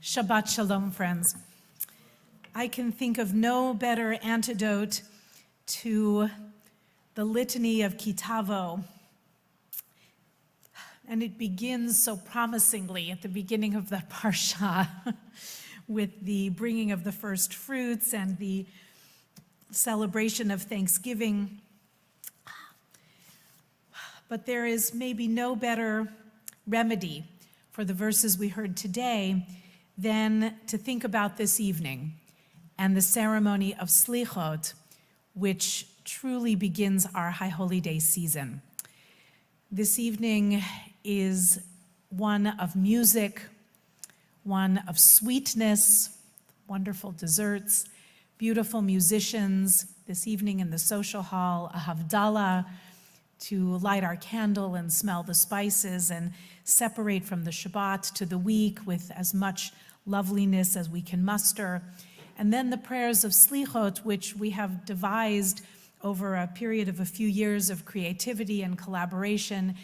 Shabbat Shalom, friends. I can think of no better antidote to the litany of Kitavo. And it begins so promisingly at the beginning of the Parsha with the bringing of the first fruits and the celebration of Thanksgiving. But there is maybe no better remedy for the verses we heard today than to think about this evening and the ceremony of Slichot, which truly begins our High Holy Day season. This evening is one of music, one of sweetness, wonderful desserts, beautiful musicians. This evening in the social hall, a Havdalah, to light our candle and smell the spices and separate from the Shabbat to the week with as much loveliness as we can muster. And then the prayers of Slichot, which we have devised over a period of a few years of creativity and collaboration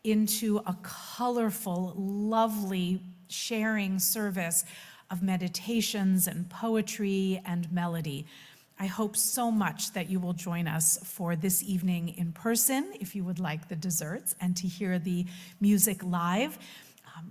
into a colorful, lovely sharing service of meditations and poetry and melody. I hope so much that you will join us for this evening in person, if you would like the desserts and to hear the music live.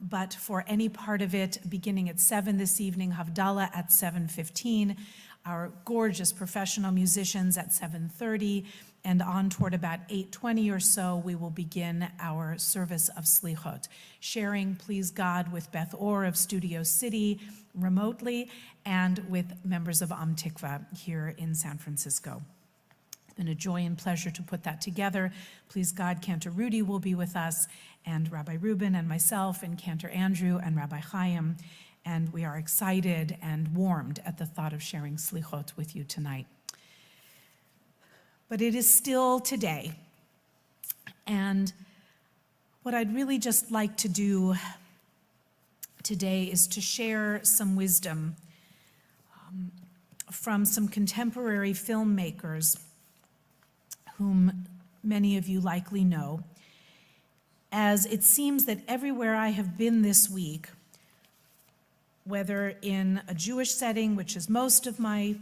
But for any part of it, beginning at 7 this evening, Havdalah at 7:15, our gorgeous professional musicians at 7:30, and on toward about 8:20 or so, we will begin our service of Slichot, sharing Please God with Beth Orr of Studio City remotely and with members of Am Tikva here in San Francisco. It's been a joy and pleasure to put that together. Please God, Cantor Rudy will be with us, and Rabbi Reuben and myself, and Cantor Andrew and Rabbi Chaim, and we are excited and warmed at the thought of sharing Slichot with you tonight. But it is still today, and what I'd really just like to do today is to share some wisdom from some contemporary filmmakers whom many of you likely know, as it seems that everywhere I have been this week, whether in a Jewish setting, which is most of my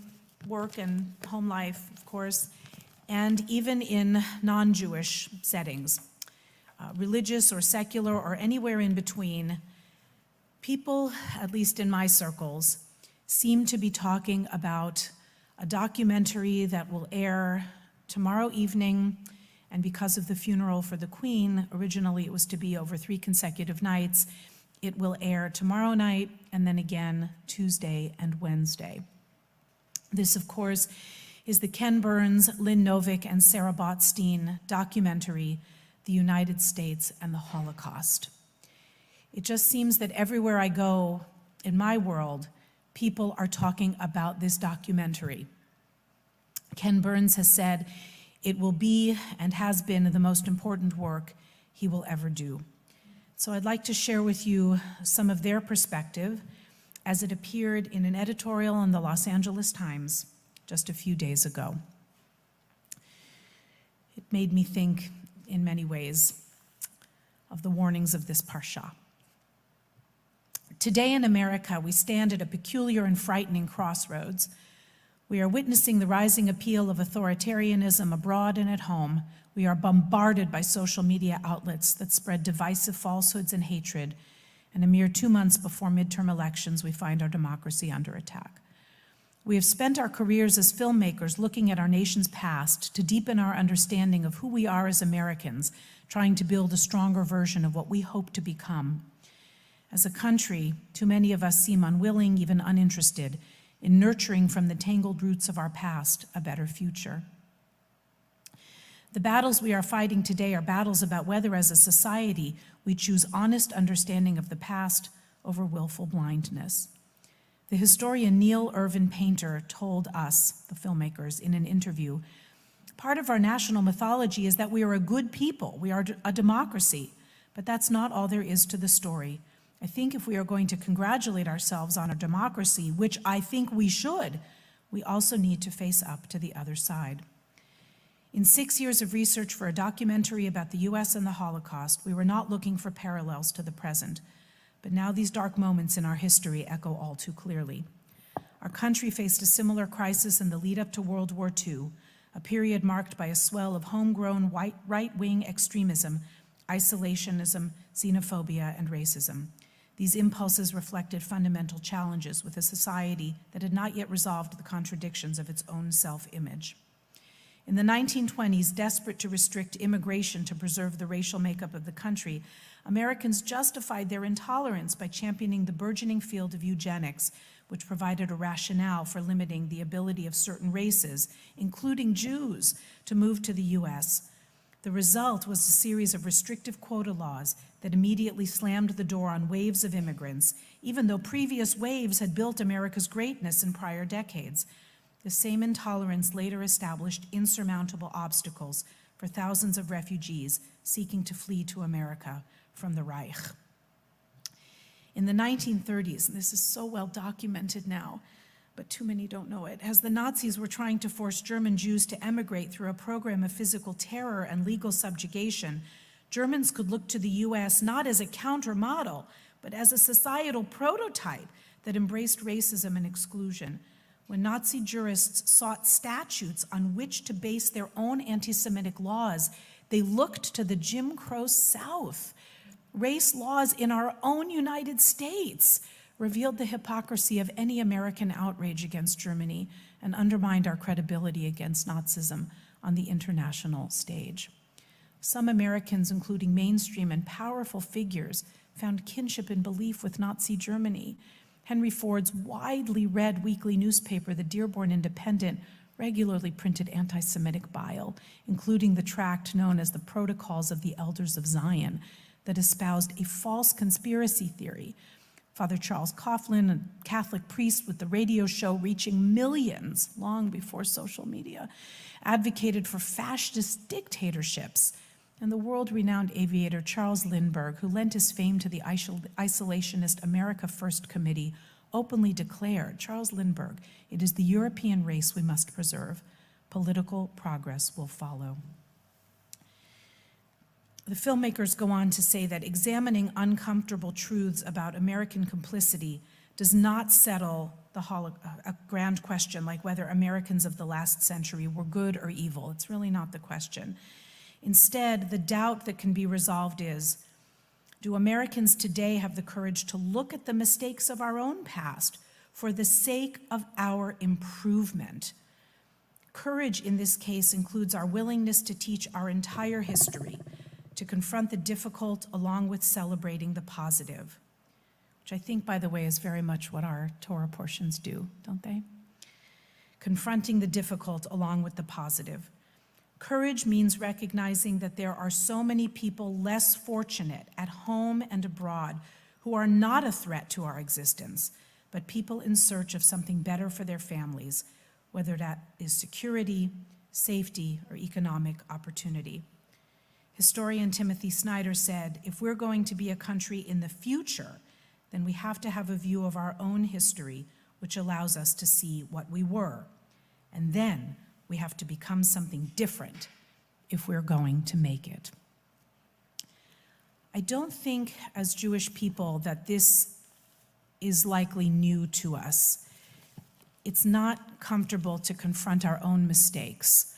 work and home life, of course, and even in non-Jewish settings, religious or secular or anywhere in between, people, at least in my circles, seem to be talking about a documentary that will air tomorrow evening, and because of the funeral for the Queen, originally it was to be over 3 consecutive nights, it will air tomorrow night and then again Tuesday and Wednesday. This, of course, is the Ken Burns, Lynn Novick, and Sarah Botstein documentary, The United States and the Holocaust. It just seems that everywhere I go in my world, people are talking about this documentary. Ken Burns has said it will be and has been the most important work he will ever do. So I'd like to share with you some of their perspective as it appeared in an editorial in the Los Angeles Times just a few days ago. It made me think in many ways of the warnings of this Parsha. Today in America, we stand at a peculiar and frightening crossroads. We are witnessing the rising appeal of authoritarianism abroad and at home. We are bombarded by social media outlets that spread divisive falsehoods and hatred. And a mere 2 months before midterm elections, we find our democracy under attack. We have spent our careers as filmmakers looking at our nation's past to deepen our understanding of who we are as Americans, trying to build a stronger version of what we hope to become. As a country, too many of us seem unwilling, even uninterested, in nurturing from the tangled roots of our past a better future. The battles we are fighting today are battles about whether, as a society, we choose honest understanding of the past over willful blindness. The historian Neil Irvin Painter told us, the filmmakers, in an interview, part of our national mythology is that we are a good people, we are a democracy, but that's not all there is to the story. I think if we are going to congratulate ourselves on our democracy, which I think we should, we also need to face up to the other side. In 6 years of research for a documentary about the U.S. and the Holocaust, we were not looking for parallels to the present, But now these dark moments in our history echo all too clearly. Our country faced a similar crisis in the lead up to World War II, a period marked by a swell of homegrown right-wing extremism, isolationism, xenophobia, and racism. These impulses reflected fundamental challenges with a society that had not yet resolved the contradictions of its own self-image. In the 1920s, desperate to restrict immigration to preserve the racial makeup of the country, Americans justified their intolerance by championing the burgeoning field of eugenics, which provided a rationale for limiting the ability of certain races, including Jews, to move to the U.S. The result was a series of restrictive quota laws that immediately slammed the door on waves of immigrants, even though previous waves had built America's greatness in prior decades. The same intolerance later established insurmountable obstacles for thousands of refugees seeking to flee to America from the Reich. In the 1930s, and this is so well documented now, but too many don't know it, as the Nazis were trying to force German Jews to emigrate through a program of physical terror and legal subjugation, Germans could look to the U.S. not as a countermodel, but as a societal prototype that embraced racism and exclusion. When Nazi jurists sought statutes on which to base their own anti-Semitic laws, they looked to the Jim Crow South. Race laws in our own United States revealed the hypocrisy of any American outrage against Germany and undermined our credibility against Nazism on the international stage. Some Americans, including mainstream and powerful figures, found kinship and belief with Nazi Germany. Henry Ford's widely read weekly newspaper, the Dearborn Independent, regularly printed anti-Semitic bile, including the tract known as the Protocols of the Elders of Zion, that espoused a false conspiracy theory. Father Charles Coughlin, a Catholic priest with the radio show reaching millions long before social media, advocated for fascist dictatorships. And the world-renowned aviator Charles Lindbergh, who lent his fame to the isolationist America First Committee, openly declared, Charles Lindbergh, "It is the European race we must preserve. Political progress will follow." The filmmakers go on to say that examining uncomfortable truths about American complicity does not settle a grand question like whether Americans of the last century were good or evil. It's really not the question. Instead, the doubt that can be resolved is, do Americans today have the courage to look at the mistakes of our own past for the sake of our improvement? Courage in this case includes our willingness to teach our entire history, to confront the difficult along with celebrating the positive, which I think, by the way, is very much what our Torah portions do, don't they? Confronting the difficult along with the positive. Courage means recognizing that there are so many people less fortunate at home and abroad who are not a threat to our existence, but people in search of something better for their families, whether that is security, safety, or economic opportunity. Historian Timothy Snyder said, if we're going to be a country in the future, then we have to have a view of our own history, which allows us to see what we were. And then we have to become something different if we're going to make it. I don't think, as Jewish people, that this is likely new to us. It's not comfortable to confront our own mistakes.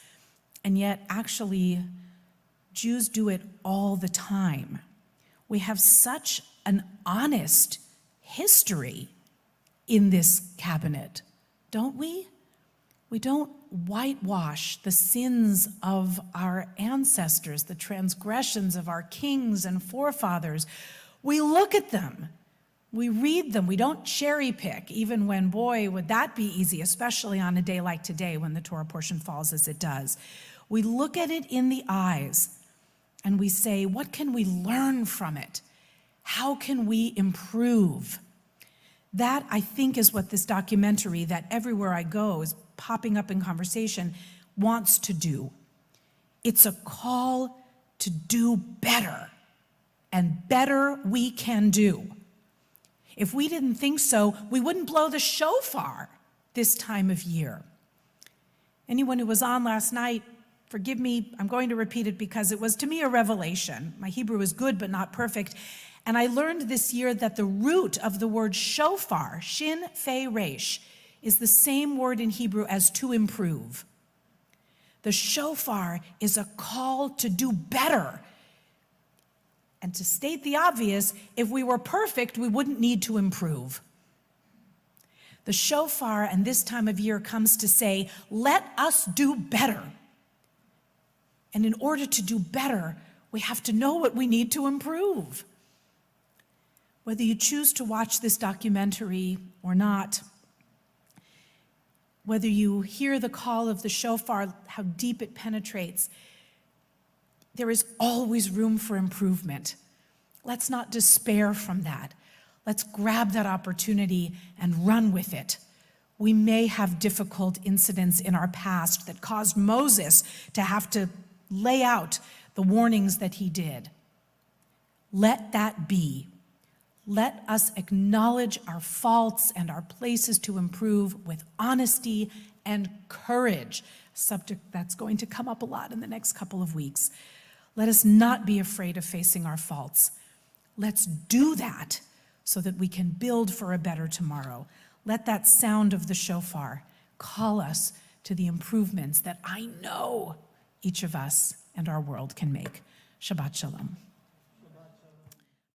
And yet, actually, Jews do it all the time. We have such an honest history in this cabinet, don't we? We don't whitewash the sins of our ancestors, the transgressions of our kings and forefathers. We look at them, we read them, we don't cherry pick, even when, boy, would that be easy, especially on a day like today when the Torah portion falls as it does. We look at it in the eyes and we say, what can we learn from it? How can we improve? That, I think, is what this documentary that everywhere I go is popping up in conversation wants to do. It's a call to do better, and better we can do. If we didn't think so, we wouldn't blow the shofar this time of year. Anyone who was on last night, forgive me, I'm going to repeat it because it was to me a revelation. My Hebrew is good but not perfect. And I learned this year that the root of the word shofar, shin fe resh, is the same word in Hebrew as to improve. The shofar is a call to do better. And to state the obvious, if we were perfect, we wouldn't need to improve. The shofar, and this time of year, comes to say, let us do better. And in order to do better, we have to know what we need to improve. Whether you choose to watch this documentary or not, whether you hear the call of the shofar, how deep it penetrates, there is always room for improvement. Let's not despair from that. Let's grab that opportunity and run with it. We may have difficult incidents in our past that caused Moses to have to lay out the warnings that he did. Let that be. Let us acknowledge our faults and our places to improve with honesty and courage, a subject that's going to come up a lot in the next couple of weeks. Let us not be afraid of facing our faults. Let's do that so that we can build for a better tomorrow. Let that sound of the shofar call us to the improvements that I know each of us and our world can make. Shabbat Shalom.